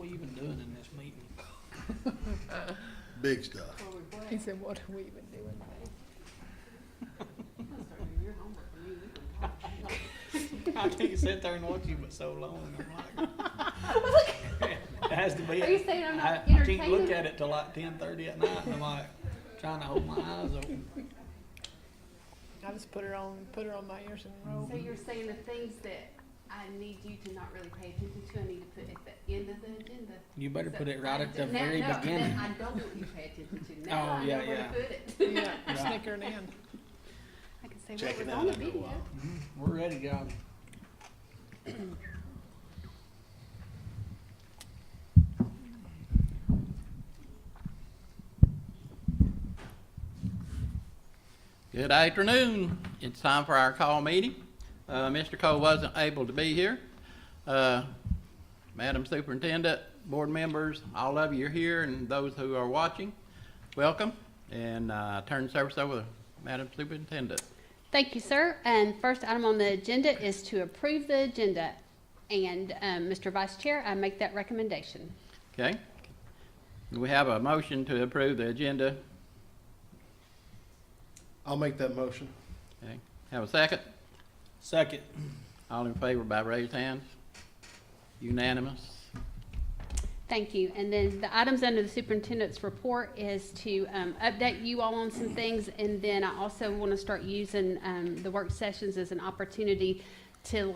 we even doing in this meeting? Big stuff. He said, what are we even doing today? I can't sit there and watch you but so long. I'm like, it has to be. Are you saying I'm not I can't entertaining? look at it till like 10:30 at night, and I'm like trying to hold my eyes open. I just put her on my ears and roll. So you're saying the things that I need you to not really pay attention to, I need to put at the end of the agenda? You better So put it right at the now- very no, beginning. then I don't want you to pay attention to. Now Oh, I yeah, know where yeah. to put it. Yeah, Right. snickering in. I can say Check what it was out on the after a video. while. We're ready, guys. Good afternoon. It's time for our call meeting. Mr. Cole wasn't able to be here. Madam Superintendent, board members, all of you are here, and those who are watching, welcome. And turn the service over to Madam Superintendent. Thank you, sir. And first item on the agenda is to approve the agenda. And Mr. Vice Chair, I make that recommendation. Okay. Do we have a motion to approve the agenda? I'll make that motion. Okay. Have a second? Second. All in favor by raised hands? Unanimous? Thank you. And then the items under the superintendent's report is to update you all on some things. And then I also want to start using the work sessions as an opportunity to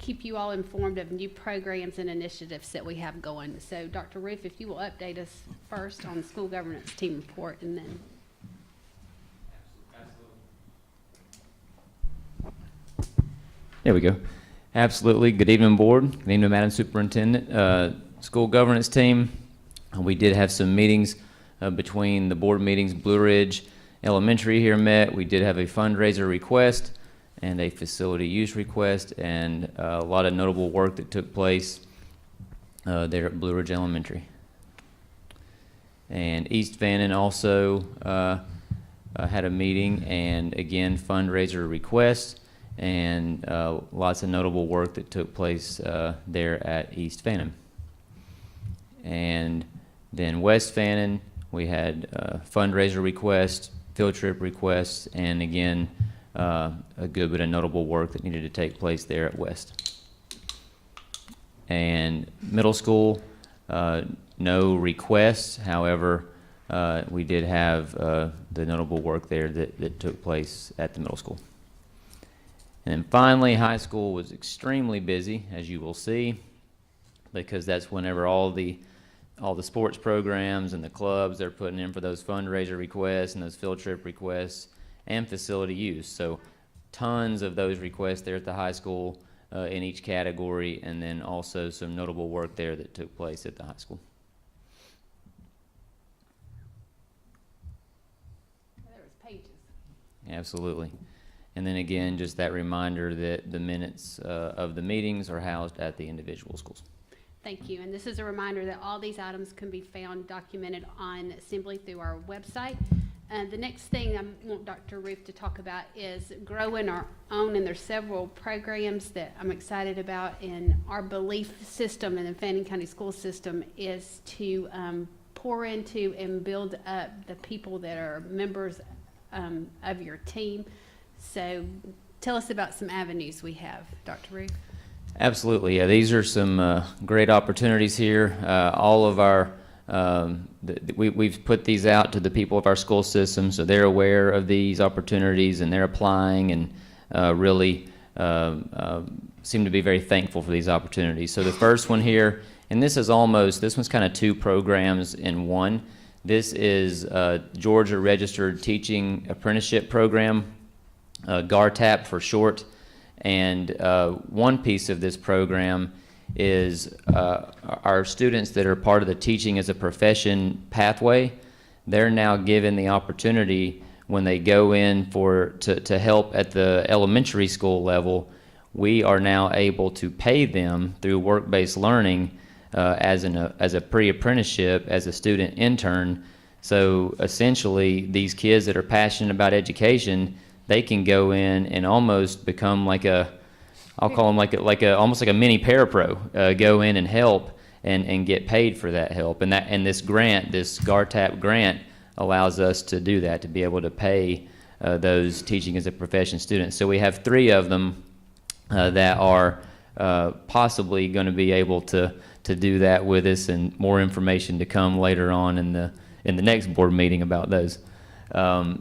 keep you all informed of new programs and initiatives that we have going. So Dr. Roof, if you will update us first on the school governance team report, and then. There we go. Absolutely. Good evening, board. Good evening, Madam Superintendent. School governance team. We did have some meetings between the board meetings. Blue Ridge Elementary here met. We did have a fundraiser request and a facility use request, and a lot of notable work that took place there at Blue Ridge Elementary. And East Fannin also had a meeting, and again, fundraiser request, and lots of notable work that took place there at East Fannin. And then West Fannin, we had fundraiser requests, field trip requests, and again, a good bit of notable work that needed to take place there at West. And middle school, no requests. However, we did have the notable work there that took place at the middle school. And then finally, high school was extremely busy, as you will see, because that's whenever all the sports programs and the clubs they're putting in for those fundraiser requests and those field trip requests and facility use. So tons of those requests there at the high school in each category, and then also some notable work there that took place at the high school. There was pages. Absolutely. And then again, just that reminder that the minutes of the meetings are housed at the individual schools. Thank you. And this is a reminder that all these items can be found documented on Assembly through our website. The next thing I want Dr. Roof to talk about is growing our own, and there's several programs that I'm excited about. In our belief system in the Fannin County school system is to pour into and build up the people that are members of your team. So tell us about some avenues we have, Dr. Roof. Absolutely. Yeah, these are some great opportunities here. All of our we've put these out to the people of our school system, so they're aware of these opportunities and they're applying, and really seem to be very thankful for these opportunities. So the first one here, and this one's kind of two programs in one. This is Georgia Registered Teaching Apprenticeship Program, GARTAP for short. And one piece of this program is our students that are part of the Teaching as a Profession pathway. They're now given the opportunity when they go in to help at the elementary school level. We are now able to pay them through work-based learning as a pre-apprenticeship, as a student intern. So essentially, these kids that are passionate about education, they can go in and almost become I'll call them almost like a mini parapro, go in and help and get paid for that help. And this grant, this GARTAP grant, allows us to do that, to be able to pay those teaching as a profession students. So we have 3 of them that are possibly going to be able to do that with us, and more information to come later on in the next board meeting about those.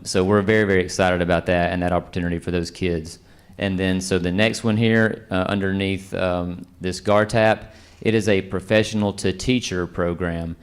So we're very, very excited about that and that opportunity for those kids. And then, so the next one here, underneath this GARTAP, it is a professional to teacher program.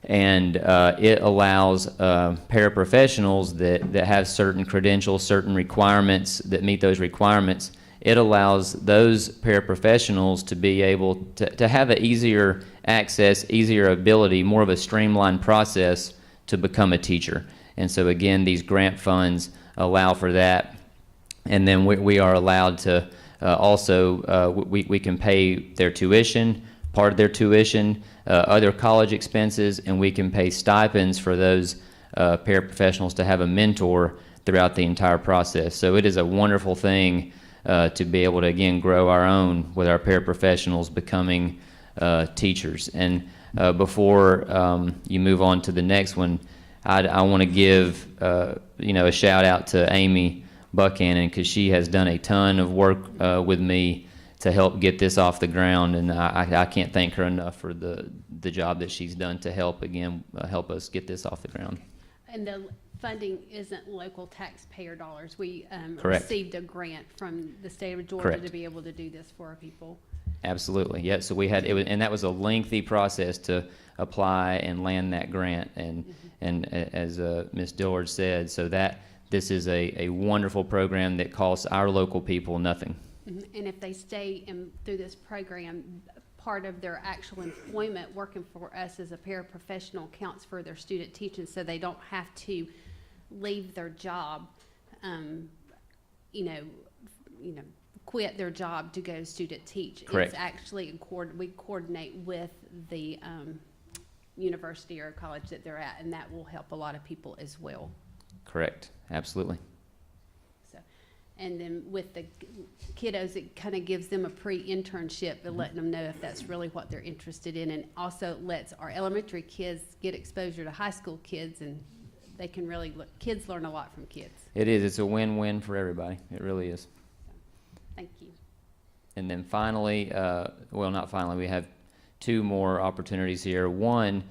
And it allows paraprofessionals that have certain credentials, certain requirements, that meet those requirements. It allows those paraprofessionals to be able to have an easier access, easier ability, more of a streamlined process to become a teacher. And so again, these grant funds allow for that. And then we are allowed to also, we can pay their tuition, part of their tuition, other college expenses, and we can pay stipends for those paraprofessionals to have a mentor throughout the entire process. So it is a wonderful thing to be able to, again, grow our own with our paraprofessionals becoming teachers. And before you move on to the next one, I want to give a shout out to Amy Buchanan, because she has done a ton of work with me to help get this off the ground, and I can't thank her enough for the job that she's done to help us get this off the ground. And the funding isn't local taxpayer dollars. We Correct. received a grant from the state of Georgia Correct. to be able to do this for our people. Absolutely, yeah. So we had and that was a lengthy process to apply and land that grant, and as Ms. Dillard said, so that this is a wonderful program that costs our local people nothing. And if they stay through this program, part of their actual employment working for us as a paraprofessional counts for their student teaching, so they don't have to leave their job, quit their job to go student teach. Correct. It's actually, we coordinate with the university or college that they're at, and that will help a lot of people as well. Correct, absolutely. So, and then with the kiddos, it kind of gives them a pre-internship and letting them know if that's really what they're interested in, and also lets our elementary kids get exposure to high school kids, and they can really kids learn a lot from kids. It is. It's a win-win for everybody. It really is. Thank you. And then finally, well, not finally, we have 2 more opportunities here. One,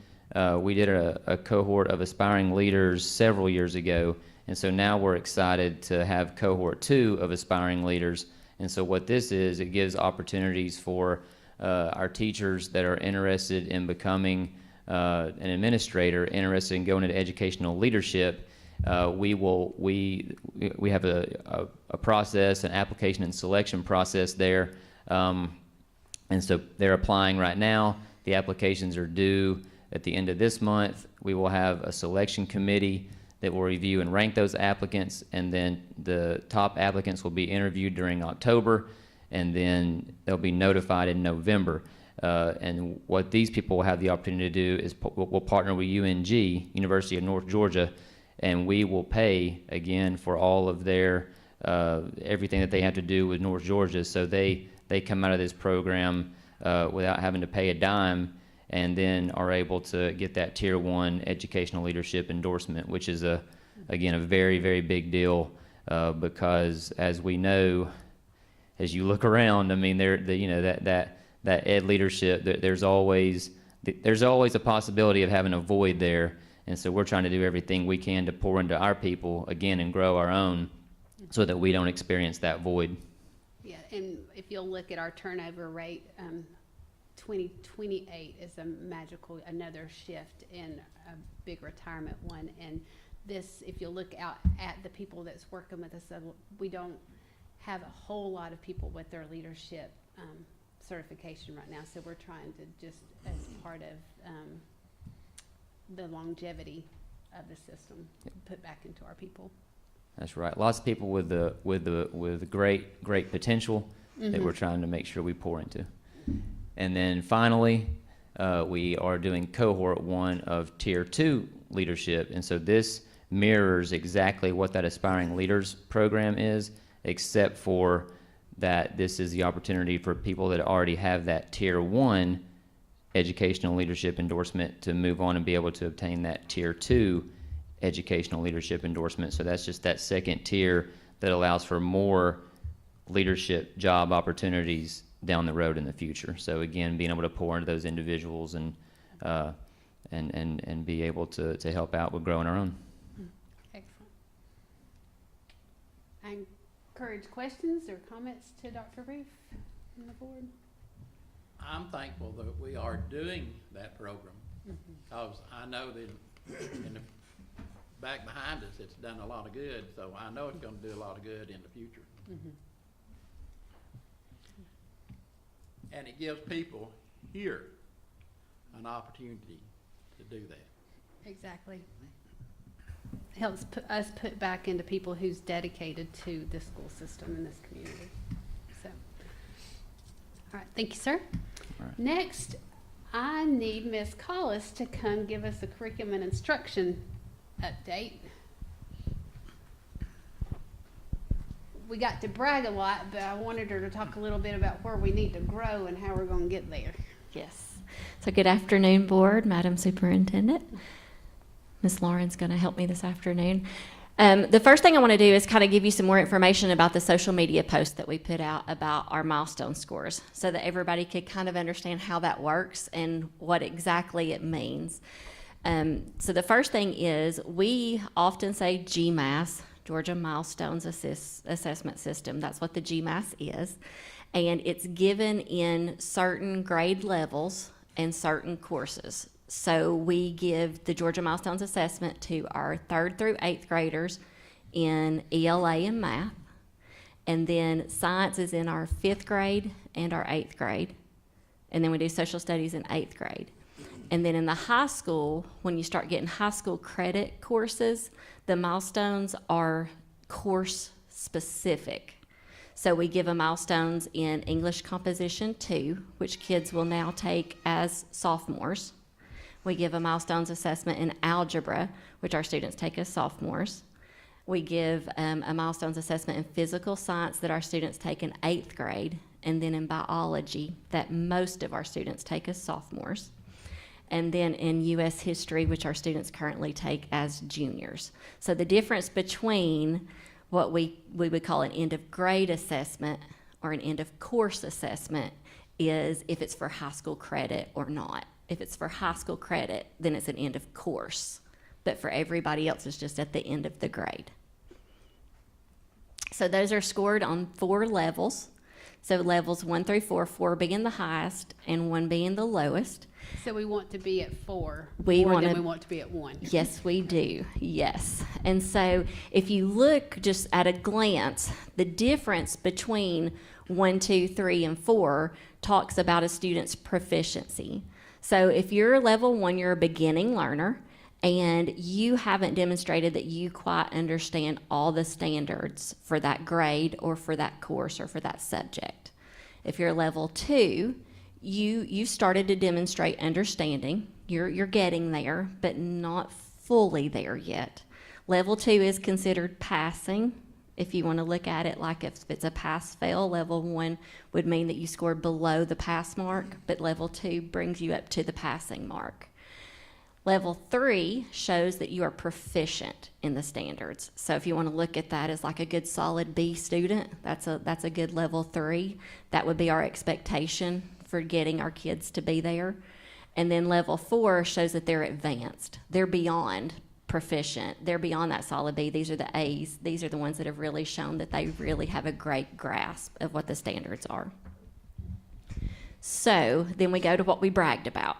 we did a cohort of aspiring leaders several years ago, and so now we're excited to have cohort 2 of aspiring leaders. And so what this is, it gives opportunities for our teachers that are interested in becoming an administrator, interested in going into educational leadership. We have a process, an application and selection process there, and so they're applying right now. The applications are due at the end of this month. We will have a selection committee that will review and rank those applicants, and then the top applicants will be interviewed during October, and then they'll be notified in November. And what these people will have the opportunity to do is we'll partner with UNG, University of North Georgia, and we will pay, again, for all of their everything that they have to do with North Georgia, so they come out of this program without having to pay a dime, and then are able to get that Tier 1 educational leadership endorsement, which is, again, a very, very big deal, because as we know, as you look around, I mean, that ed leadership, there's always a possibility of having a void there, and so we're trying to do everything we can to pour into our people, again, and grow our own, so that we don't experience that void. Yeah, and if you'll look at our turnover rate, 2028 is another shift in a big retirement one. And this, if you look out at the people that's working with us, we don't have a whole lot of people with their leadership certification right now. So we're trying to just, as part of the longevity of the system, put back into our people. That's right. Lots of people with great potential that we're trying to make sure we pour into. And then finally, we are doing cohort 1 of Tier 2 leadership, and so this mirrors exactly what that Aspiring Leaders program is, except for that this is the opportunity for people that already have that Tier 1 educational leadership endorsement to move on and be able to obtain that tier 2 educational leadership endorsement. So that's just that second tier that allows for more leadership job opportunities down the road in the future. So again, being able to pour into those individuals and be able to help out with growing our own. Excellent. I encourage questions or comments to Dr. Roof and the board. I'm thankful that we are doing that program, because I know that in the back behind us, it's done a lot of good, so I know it's gonna do a lot of good in the future. And it gives people here an opportunity to do that. Exactly. Helps us put back into people who's dedicated to the school system in this community. So, all right, thank you, sir. All right. Next, I need Ms. Collis to come give us a curriculum and instruction update. We got to brag a lot, but I wanted her to talk a little bit about where we need to grow and how we're going to get there. Yes. So good afternoon, Board, Madam Superintendent. Ms. Lauren's going to help me this afternoon. The first thing I want to do is kind of give you some more information about the social media post that we put out about our milestone scores, so that everybody could kind of understand how that works and what exactly it means. So the first thing is, we often say GMAS, Georgia Milestones Assessment System. That's what the GMAS is. And it's given in certain grade levels and certain courses. So we give the Georgia Milestones Assessment to our 3rd through 8th graders in ELA and math. And then science is in our 5th grade and our 8th grade. And then we do social studies in 8th grade. And then in the high school, when you start getting high school credit courses, the milestones are course specific. So we give them milestones in English Composition 2, which kids will now take as sophomores. We give a milestones assessment in algebra, which our students take as sophomores. We give a milestones assessment in physical science that our students take in 8th grade, and then in biology that most of our students take as sophomores. And then in U.S. history, which our students currently take as juniors. So the difference between what we would call an end of grade assessment or an end of course assessment is if it's for high school credit or not. If it's for high school credit, then it's an end of course. But for everybody else, it's just at the end of the grade. So those are scored on 4 levels. So levels 1 through 4, 4 being the highest and 1 being the lowest. So we want to be at 4 We more wanna- than we want to be at 1. Yes, we do. Yes. And so if you look just at a glance, the difference between 1, 2, 3, and 4 talks about a student's proficiency. So if you're level 1, you're a beginning learner, and you haven't demonstrated that you quite understand all the standards for that grade or for that course or for that subject. If you're level 2, you started to demonstrate understanding. You're getting there, but not fully there yet. Level 2 is considered passing. If you want to look at it like if it's a pass-fail, level 1 would mean that you scored below the pass mark, but level 2 brings you up to the passing mark. Level 3 shows that you are proficient in the standards. So if you want to look at that as like a good solid B student, that's a good level 3. That would be our expectation for getting our kids to be there. And then level 4 shows that they're advanced. They're beyond proficient. They're beyond that solid B. These are the A's. These are the ones that have really shown that they really have a great grasp of what the standards are. So then we go to what we bragged about.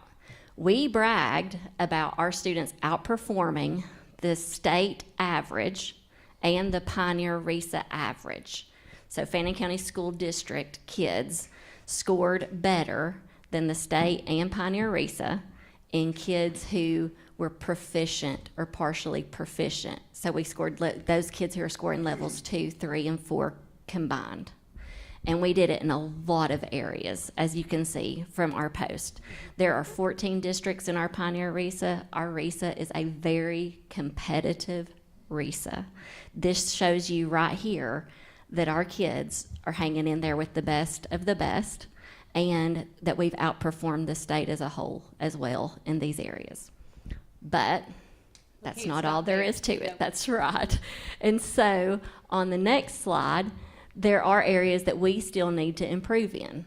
We bragged about our students outperforming the state average and the Pioneer RESA average. So Fannin County School District kids scored better than the state and Pioneer RESA in kids who were proficient or partially proficient. So we scored those kids who are scoring levels 2, 3, and 4 combined. And we did it in a lot of areas, as you can see from our post. There are 14 districts in our Pioneer RESA. Our RESA is a very competitive RESA. This shows you right here that our kids are hanging in there with the best of the best. and that we've outperformed the state as a whole as well in these areas. But that's can't not all stop there there. is to it. Yep. That's right. And so on the next slide, there are areas that we still need to improve in.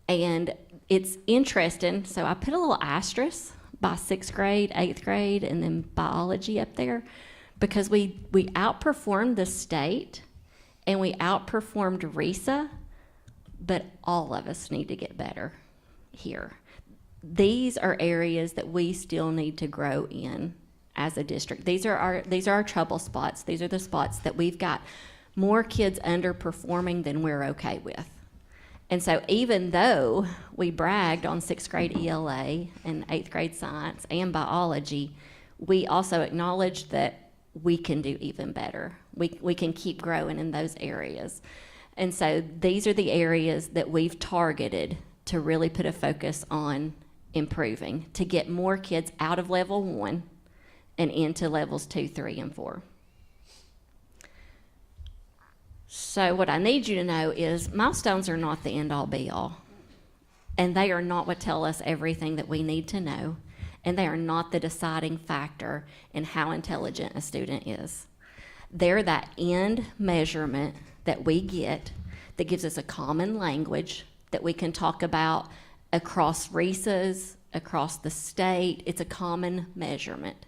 And it's interesting. So I put a little asterisk by 6th grade, 8th grade, and then biology up there, because we outperformed the state and we outperformed RESA, but all of us need to get better here. These are areas that we still need to grow in as a district. These are our trouble spots. These are the spots that we've got more kids underperforming than we're okay with. And so even though we bragged on 6th grade ELA and 8th grade science and biology, we also acknowledge that we can do even better. We can keep growing in those areas. And so these are the areas that we've targeted to really put a focus on improving, to get more kids out of level 1 and into levels 2, 3, and 4. So what I need you to know is milestones are not the end-all be-all. And they are not what tell us everything that we need to know. And they are not the deciding factor in how intelligent a student is. They're that end measurement that we get that gives us a common language that we can talk about across RESAs, across the state. It's a common measurement.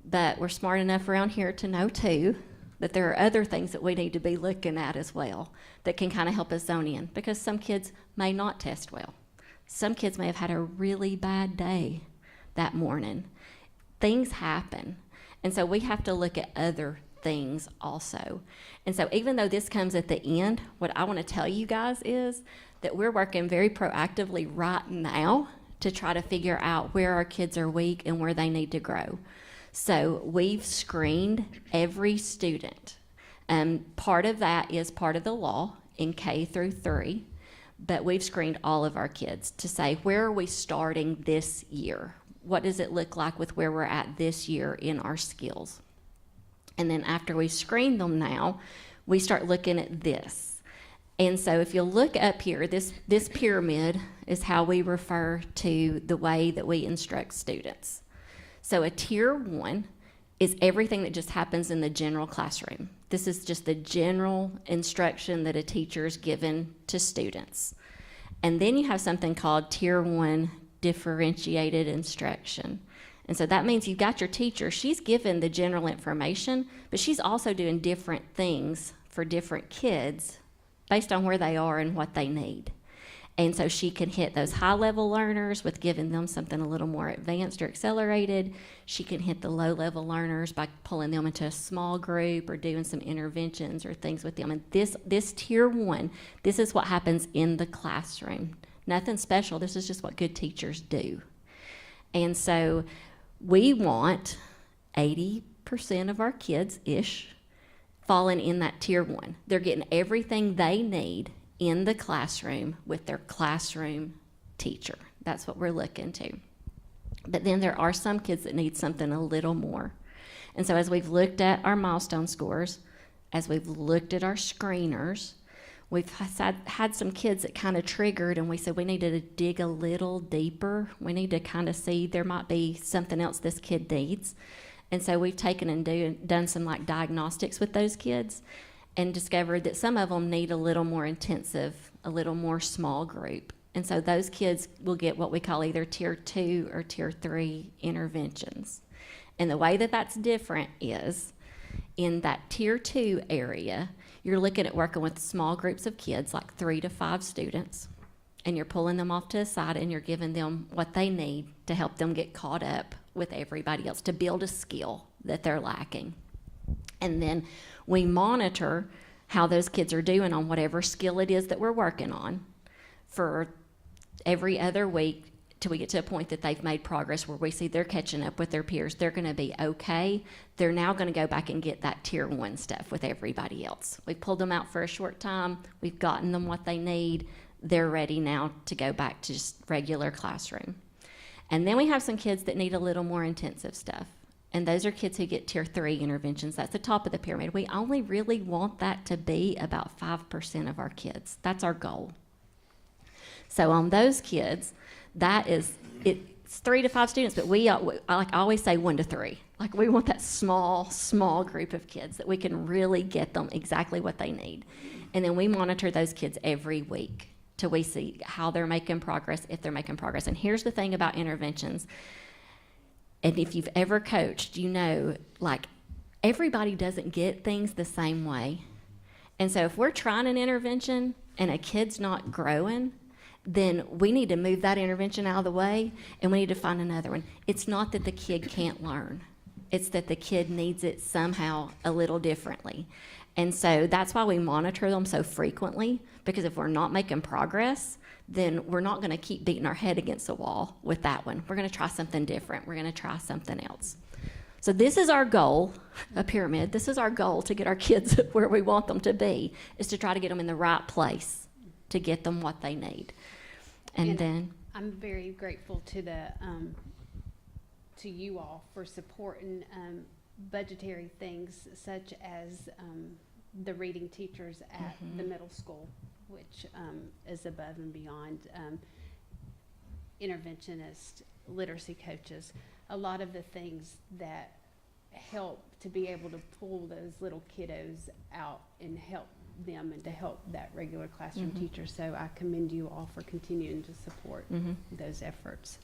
But we're smart enough around here to know, too, that there are other things that we need to be looking at as well that can kind of help us zone in, because some kids may not test well. Some kids may have had a really bad day that morning. Things happen. And so we have to look at other things also. And so even though this comes at the end, what I want to tell you guys is that we're working very proactively right now to try to figure out where our kids are weak and where they need to grow. So we've screened every student. Part of that is part of the law in K through 3, but we've screened all of our kids to say, where are we starting this year? What does it look like with where we're at this year in our skills? And then after we screen them now, we start looking at this. And so if you look up here, this pyramid is how we refer to the way that we instruct students. So a tier 1 is everything that just happens in the general classroom. This is just the general instruction that a teacher is given to students. And then you have something called tier 1 differentiated instruction. And so that means you've got your teacher, she's given the general information, but she's also doing different things for different kids based on where they are and what they need. And so she can hit those high-level learners with giving them something a little more advanced or accelerated. She can hit the low-level learners by pulling them into a small group or doing some interventions or things with them. And this tier 1, this is what happens in the classroom. Nothing special. This is just what good teachers do. And so we want 80% of our kids-ish falling in that tier 1. They're getting everything they need in the classroom with their classroom teacher. That's what we're looking to. But then there are some kids that need something a little more. And so as we've looked at our milestone scores, as we've looked at our screeners, we've had some kids that kind of triggered, and we said we needed to dig a little deeper. We need to kind of see there might be something else this kid needs. And so we've taken and done some like diagnostics with those kids and discovered that some of them need a little more intensive, a little more small group. And so those kids will get what we call either tier 2 or tier 3 interventions. And the way that that's different is in that tier 2 area, you're looking at working with small groups of kids, like 3 to 5 students, and you're pulling them off to the side and you're giving them what they need to help them get caught up with everybody else, to build a skill that they're lacking. And then we monitor how those kids are doing on whatever skill it is that we're working on for every other week till we get to a point that they've made progress where we see they're catching up with their peers. They're going to be okay. They're now going to go back and get that tier 1 stuff with everybody else. We've pulled them out for a short time. We've gotten them what they need. They're ready now to go back to just regular classroom. And then we have some kids that need a little more intensive stuff. And those are kids who get tier 3 interventions. That's the top of the pyramid. We only really want that to be about 5% of our kids. That's our goal. So on those kids, it's 3 to 5 students, but I always say 1 to 3. Like, we want that small group of kids that we can really get them exactly what they need. And then we monitor those kids every week till we see how they're making progress, if they're making progress. And here's the thing about interventions. And if you've ever coached, you know, like, everybody doesn't get things the same way. And so if we're trying an intervention and a kid's not growing, then we need to move that intervention out of the way and we need to find another one. It's not that the kid can't learn. It's that the kid needs it somehow a little differently. And so that's why we monitor them so frequently, because if we're not making progress, then we're not going to keep beating our head against the wall with that one. We're going to try something different. We're going to try something else. So this is our goal, a pyramid. This is our goal to get our kids where we want them to be, is to try to get them in the right place to get them what they need. And then I'm very grateful to to you all for supporting budgetary things such as the reading teachers at the middle school, which is above and beyond interventionist literacy coaches. A lot of the things that help to be able to pull those little kiddos out and help them and to help that regular classroom teacher. So I commend you all for continuing to support those efforts.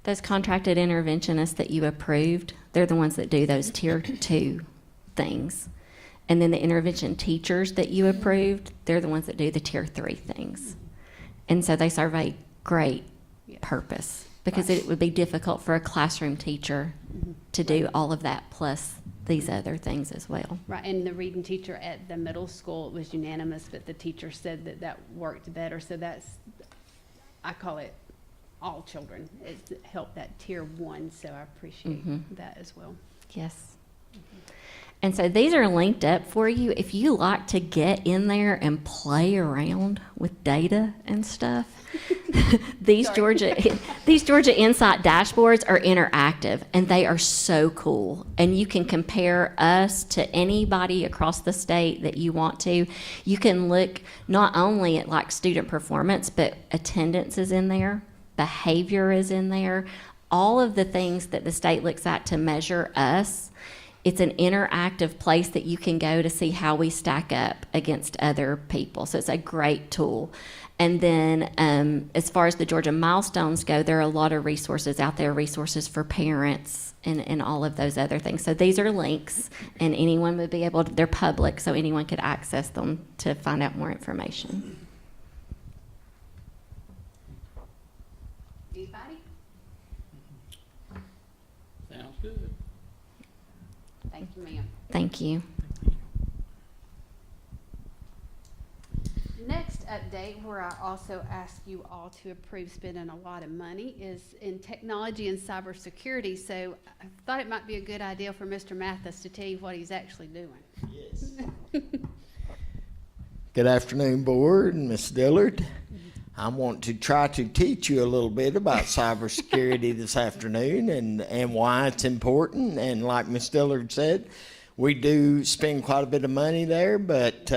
those contracted interventionists that you approved, they're the ones that do those tier 2 things. And then the intervention teachers that you approved, they're the ones that do the tier 3 things. And so they serve a great purpose, because it would be difficult for a classroom teacher to do all of that plus these other things as well. Right, and the reading teacher at the middle school, it was unanimous, but the teacher said that that worked better. So that's, I call it all children. It's helped that tier 1, so I appreciate that as well. Yes. And so these are linked up for you. If you like to get in there and play around with data and stuff, these Georgia Insight dashboards are interactive, and they are so cool. And you can compare us to anybody across the state that you want to. You can look not only at like student performance, but attendance is in there, behavior is in there, all of the things that the state looks at to measure us. It's an interactive place that you can go to see how we stack up against other people. So it's a great tool. And then as far as the Georgia milestones go, there are a lot of resources out there, resources for parents and all of those other things. So these are links, and anyone would be able to, they're public, so anyone could access them to find out more information. Anybody? Sounds good. Thank you, ma'am. Thank you. Next update, where I also ask you all to approve spending a lot of money, is in technology and cybersecurity. So I thought it might be a good idea for Mr. Mathis to tell you what he's actually doing. Yes. Good afternoon, Board and Ms. Dillard. I want to try to teach you a little bit about cybersecurity this afternoon and why it's important. And like Ms. Dillard said, we do spend quite a bit of money there, but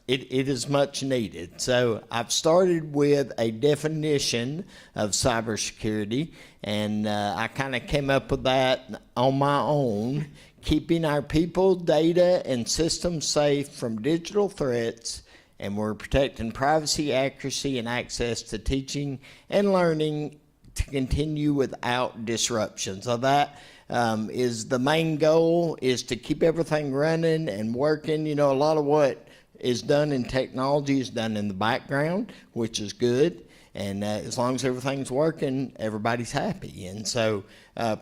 it is much needed. So I've started with a definition of cybersecurity, and I kind of came up with that on my own: keeping our people, data, and systems safe from digital threats, and we're protecting privacy, accuracy, and access to teaching and learning to continue without disruption. So that is the main goal, is to keep everything running and working. You know, a lot of what is done in technology is done in the background, which is good. And as long as everything's working, everybody's happy. And so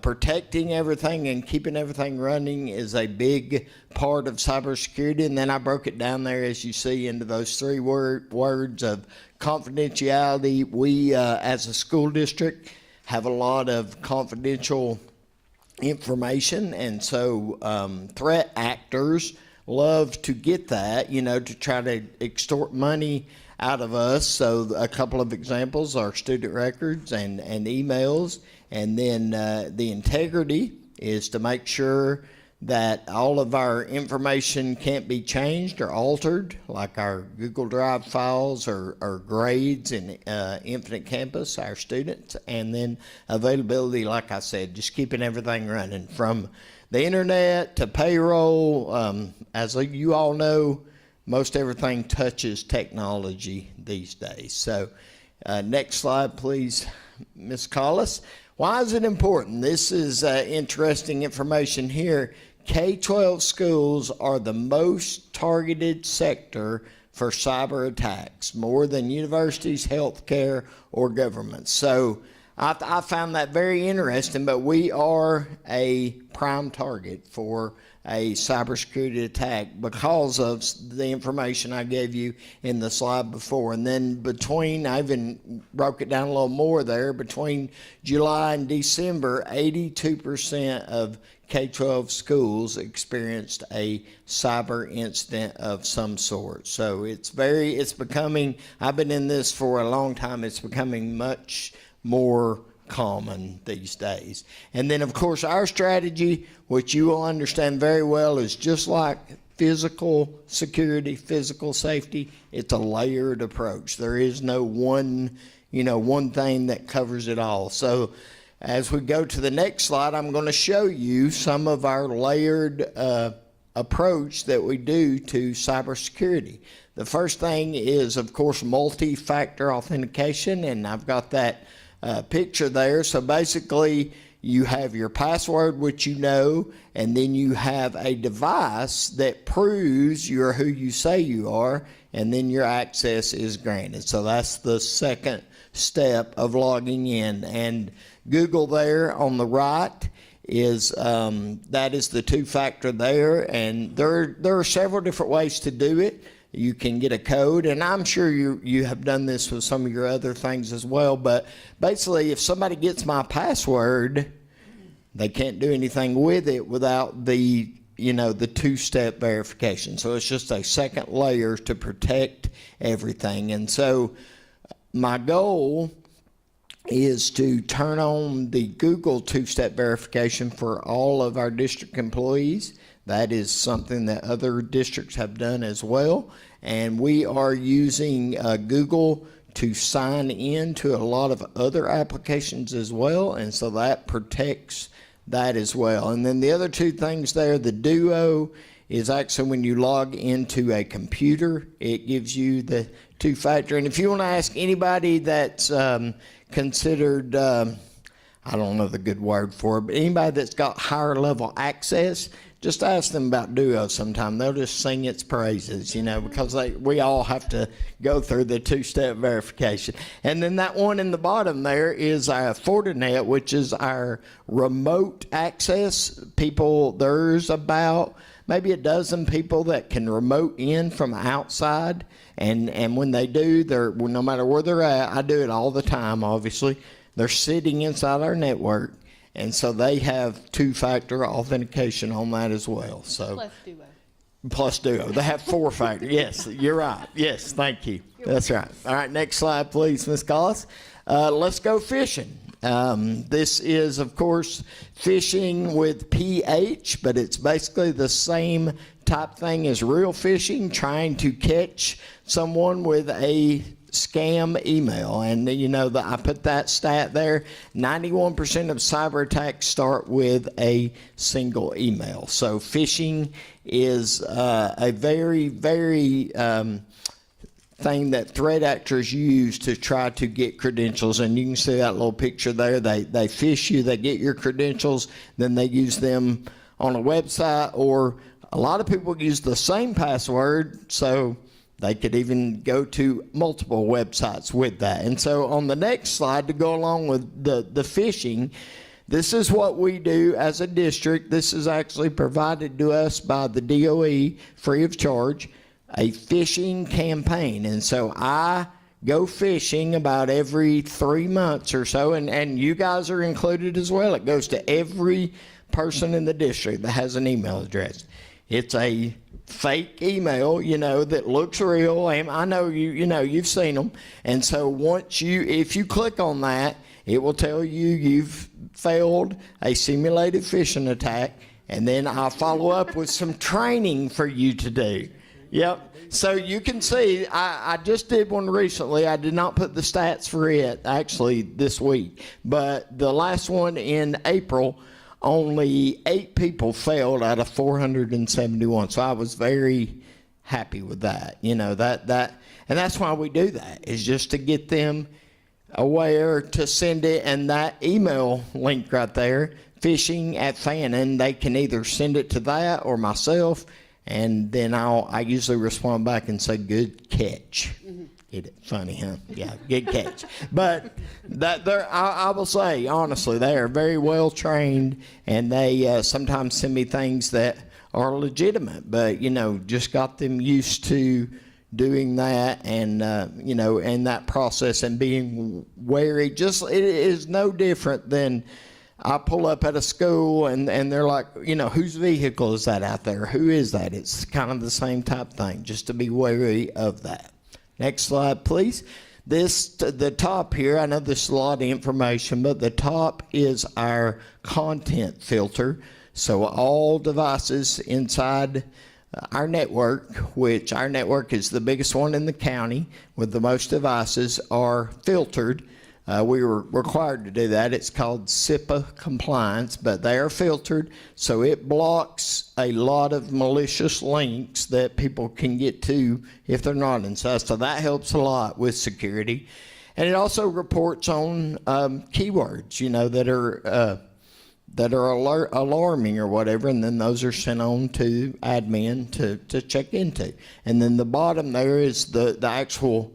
protecting everything and keeping everything running is a big part of cybersecurity. And then I broke it down there, as you see, into those 3 words of confidentiality. We, as a school district, have a lot of confidential information. And so threat actors love to get that, you know, to try to extort money out of us. So a couple of examples are student records and emails. And then the integrity is to make sure that all of our information can't be changed or altered, like our Google Drive files or grades in Infinite Campus, our students, and then availability, like I said, just keeping everything running from the internet to payroll. As you all know, most everything touches technology these days. So next slide, please, Ms. Collis. Why is it important? This is interesting information here. K-12 schools are the most targeted sector for cyber attacks, more than universities, healthcare, or government. So I found that very interesting, but we are a prime target for a cybersecurity attack because of the information I gave you in the slide before. And then I even broke it down a little more there, between July and December, 82% of K-12 schools experienced a cyber incident of some sort. So it's becoming, I've been in this for a long time, it's becoming much more common these days. And then, of course, our strategy, which you will understand very well, is just like physical security, physical safety. It's a layered approach. There is no one thing that covers it all. So as we go to the next slide, I'm going to show you some of our layered approach that we do to cybersecurity. The first thing is, of course, multi-factor authentication, and I've got that picture there. So basically, you have your password, which you know, and then you have a device that proves you're who you say you are, and then your access is granted. So that's the second step of logging in. And Google there on the right is that is the two-factor there, and there are several different ways to do it. You can get a code, and I'm sure you have done this with some of your other things as well, but basically if somebody gets my password, they can't do anything with it without the two-step verification. So it's just a second layer to protect everything. And so my goal is to turn on the Google two-step verification for all of our district employees. That is something that other districts have done as well. And we are using Google to sign in to a lot of other applications as well. And so that protects that as well. And then the other two things there, the Duo is actually when you log into a computer, it gives you the two-factor. And if you want to ask anybody that's considered, I don't know the good word for it, but anybody that's got higher level access, just ask them about Duo sometime. They'll just sing its praises, because we all have to go through the two-step verification. And then that one in the bottom there is our Fortinet, which is our remote access. There's about maybe a dozen people that can remote in from outside. And when they do, no matter where they're at, I do it all the time, obviously. They're sitting inside our network. And so they have two-factor authentication on that as well. So plus Duo. They have four-factor. Yes, you're right. Yes, thank you. That's right. All right, next slide, please, Ms. Collis. Let's go fishing. This is, of course, fishing with PH, but it's basically the same type thing as real fishing, trying to catch someone with a scam email. And I put that stat there. 91% of cyber attacks start with a single email. So phishing is a very, very thing that threat actors use to try to get credentials. And you can see that little picture there. They phish you, they get your credentials, then they use them on a website, or a lot of people use the same password, so they could even go to multiple websites with that. And so on the next slide, to go along with the phishing, this is what we do as a district. This is actually provided to us by the DOE free of charge, a phishing campaign. And so I go fishing about every 3 months or so, and you guys are included as well. It goes to every person in the district that has an email address. It's a fake email, that looks real. I know you've seen them. And so if you click on that, it will tell you you've failed a simulated phishing attack, and then I'll follow up with some training for you to do. Yep. So you can see, I just did one recently. I did not put the stats for it actually this week, but the last one in April, only 8 people failed out of 471. So I was very happy with that. You know, and that's why we do that, is just to get them aware to send it. And that email link right there, phishing@Fannin, they can either send it to that or myself. And then I usually respond back and say, good catch. Get it? Funny, huh? Yeah, good catch. But I will say, honestly, they are very well trained, and they sometimes send me things that are legitimate, but, you know, just got them used to doing that and, you know, and that process and being wary. Just, it is no different than I pull up at a school and they're like, you know, whose vehicle is that out there? Who is that? It's kind of the same type thing, just to be wary of that. Next slide, please. The top here, I know this is a lot of information, but the top is our content filter. So all devices inside our network, which our network is the biggest one in the county with the most devices, are filtered. We were required to do that. It's called SIPA compliance, but they are filtered, so it blocks a lot of malicious links that people can get to if they're not inside. So that helps a lot with security. And it also reports on keywords, you know, that are alarming or whatever, and then those are sent on to admin to check into. And then the bottom there is the actual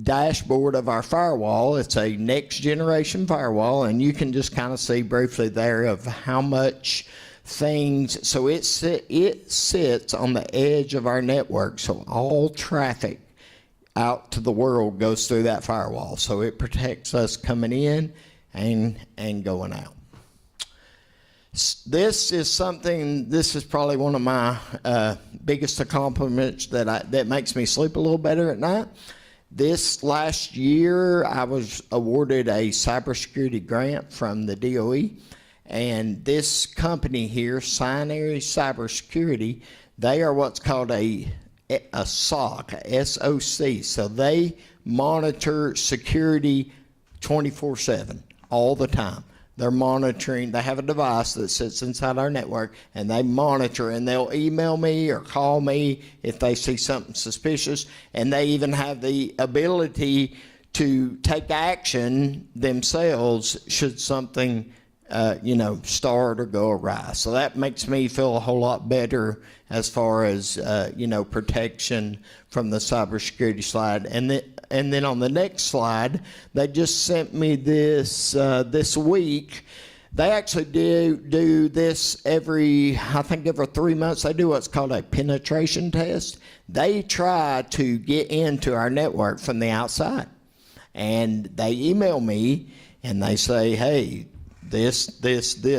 dashboard of our firewall. It's a next generation firewall, and you can just kind of see briefly there of how much things. So it sits on the edge of our network, so all traffic out to the world goes through that firewall. So it protects us coming in and going out. This is something, this is probably one of my biggest accomplishments that makes me sleep a little better at night. This last year, I was awarded a cybersecurity grant from the DOE, and this company here, Sinary Cybersecurity, they are what's called a SOC, SOC. So they monitor security 24/7, all the time. They're monitoring. They have a device that sits inside our network, and they monitor, and they'll email me or call me if they see something suspicious, and they even have the ability to take action themselves should something, you know, start or go awry. So that makes me feel a whole lot better as far as, you know, protection from the cybersecurity side. And then on the next slide, they just sent me this this week. They actually do this every 3 months. They do what's called a penetration test. They try to get into our network from the outside. And they email me and they say, hey, this.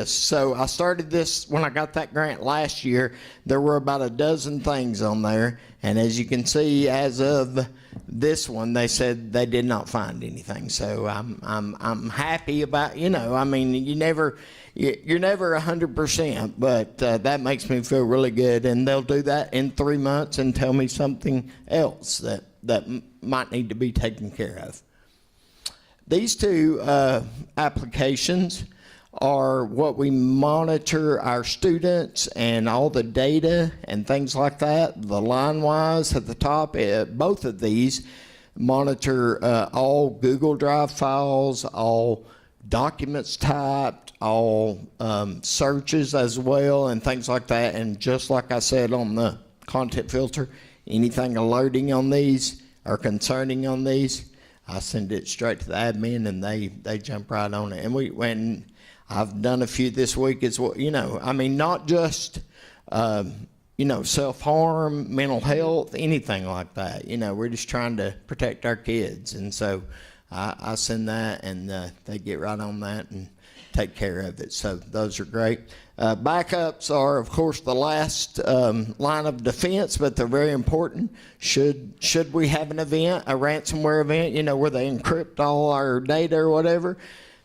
So I started this when I got that grant last year. There were about a dozen things on there. And as you can see, as of this one, they said they did not find anything. So I'm happy about, you know, I mean, you're never 100%, but that makes me feel really good. And they'll do that in 3 months and tell me something else that might need to be taken care of. These two applications are what we monitor our students and all the data and things like that. The line-wise at the top, both of these monitor all Google Drive files, all documents typed, all searches as well, and things like that. And just like I said on the content filter, anything alerting on these or concerning on these, I send it straight to the admin, and they jump right on it. And when I've done a few this week as well, you know, I mean, not just, you know, self-harm, mental health, anything like that. You know, we're just trying to protect our kids. And so I send that, and they get right on that and take care of it. So those are great. Backups are, of course, the last line of defense, but they're very important. Should we have an event, a ransomware event, you know, where they encrypt all our data or whatever,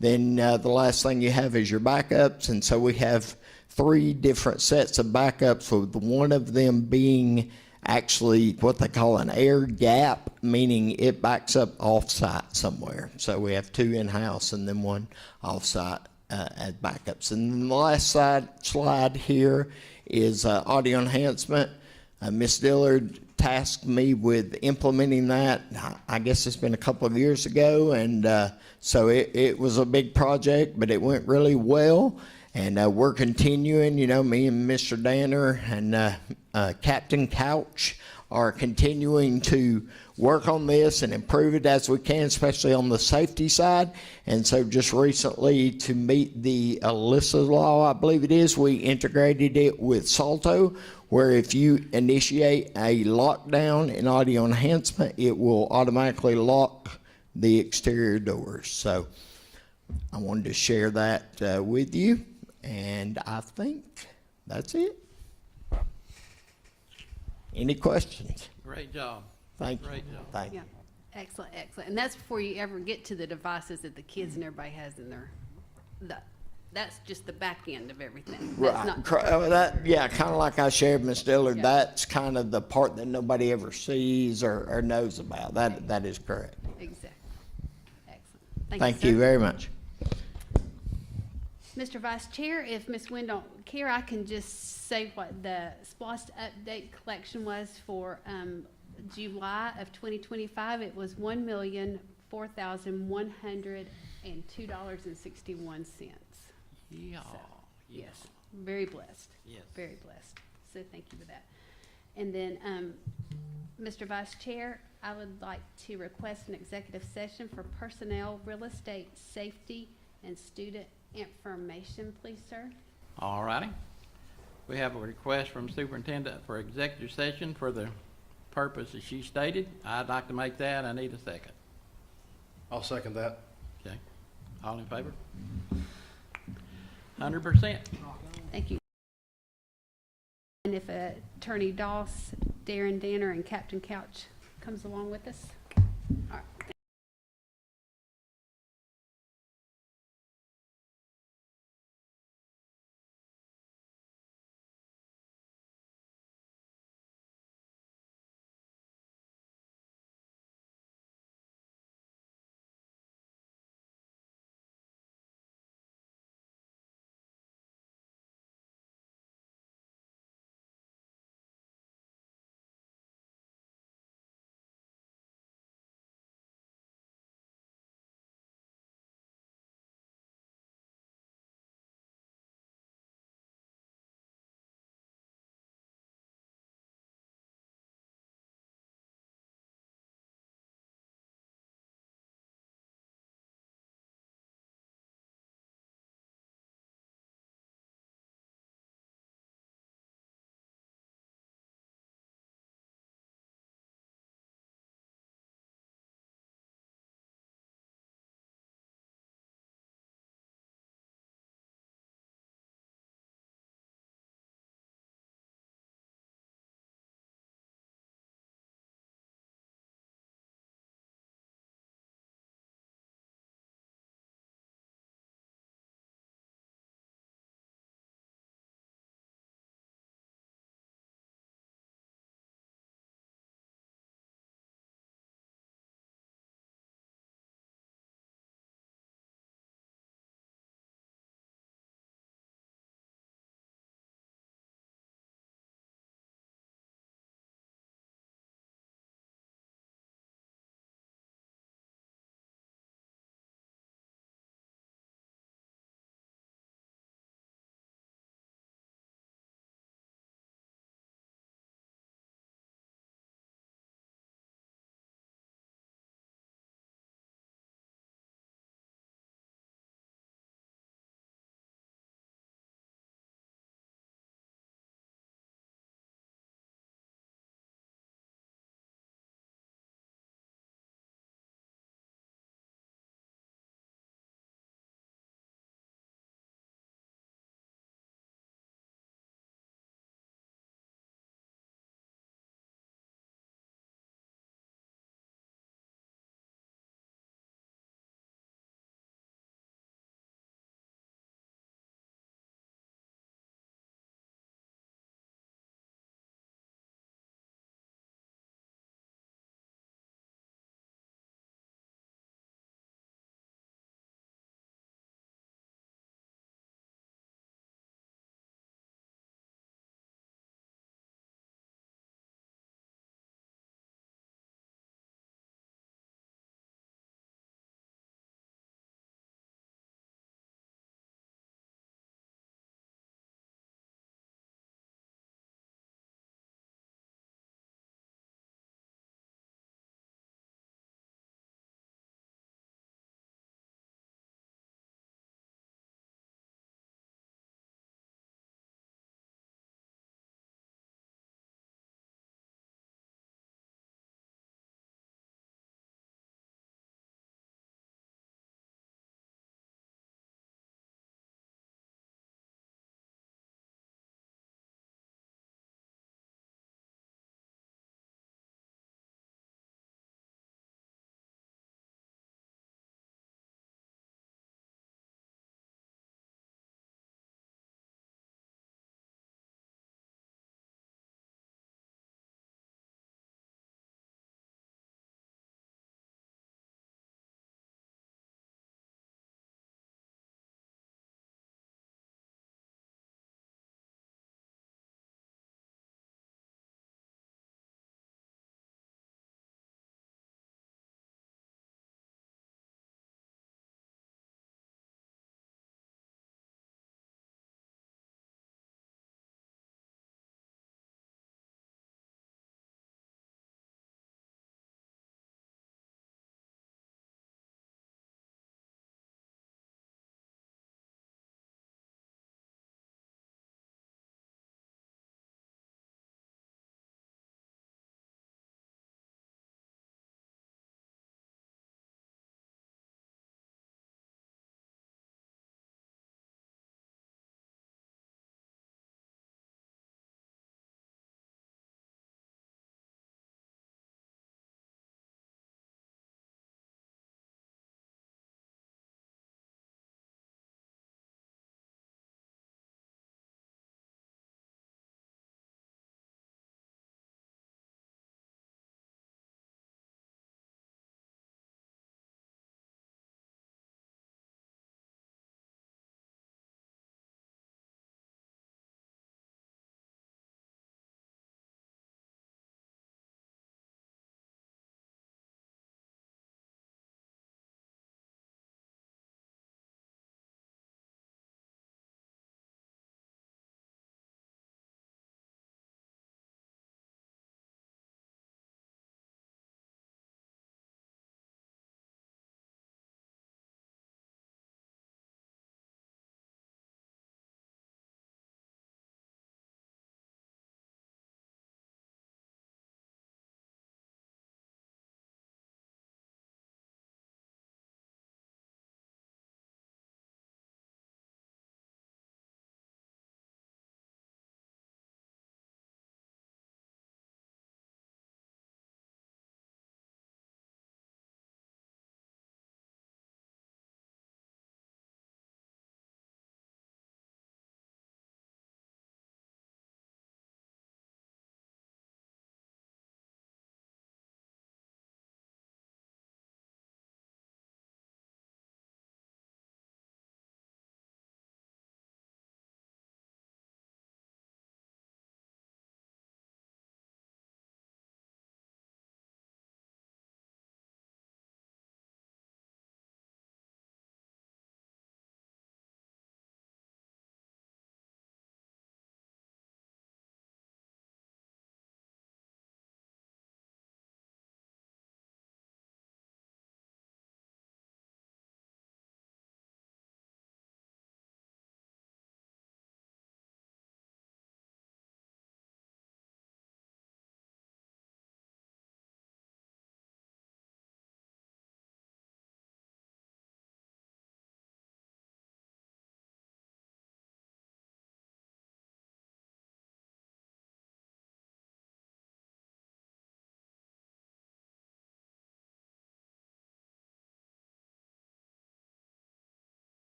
then the last thing you have is your backups. And so we have three different sets of backups, with one of them being actually what they call an air gap, meaning it backs up off-site somewhere. So we have two in-house and then one off-site as backups. And then the last slide here is audio enhancement. Ms. Dillard tasked me with implementing that. I guess it's been a couple of years ago, and so it was a big project, but it went really well. And we're continuing, me and Mr. Danner and Captain Couch are continuing to work on this and improve it as we can, especially on the safety side. And so just recently, to meet the ELISA law, I believe it is, we integrated it with Salto, where if you initiate a lockdown in audio enhancement, it will automatically lock the exterior doors. So I wanted to share that with you. And I think that's it. Any questions? Great job. Thank you. Great job. Thank you. Yeah, excellent, excellent. And that's before you ever get to the devices that the kids and everybody has in their, that's just the back end of everything. That's Right. not, Yeah, kind of like I shared, Ms. Dillard, Yeah. that's kind of the part that nobody ever sees or knows about. That is correct. exactly. Excellent. Thank sir. you very much. Mr. Vice Chair, if Ms. Wynn don't care, I can just say what the SPOST update collection was for July of 2025. It was $1,004,102.61. Yeah. Yes, very blessed. Yes. Very blessed. So thank you for that. And then, Mr. Vice Chair, I would like to request an executive session for personnel, real estate, safety, and student information, please, sir. All righty. We have a request from Superintendent for executive session for the purpose that she stated. I'd like to make that. I need a second. I'll second that. Okay. All in favor? 100%. Thank you. And if Attorney Doss, Darren Danner, and Captain Couch comes along with us. All right.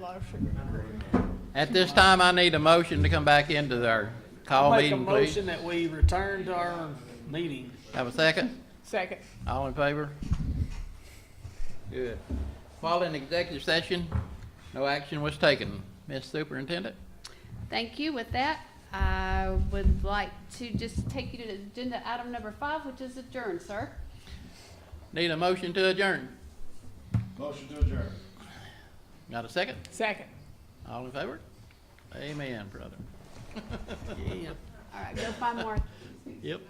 lot of sugar. At this time, I need a motion to come back into our call I'll make a meeting, please. motion that we return to our meeting. Have a second? Second. All in favor? Good. Following executive session, no action was taken. Ms. Superintendent? Thank you. With that, I would like to just take you to agenda item number 5, which is adjourn, sir. Need a motion to adjourn. Motion to adjourn. Got a second? Second. All in favor? Amen, brother. Yeah. All right, go find more. Yep.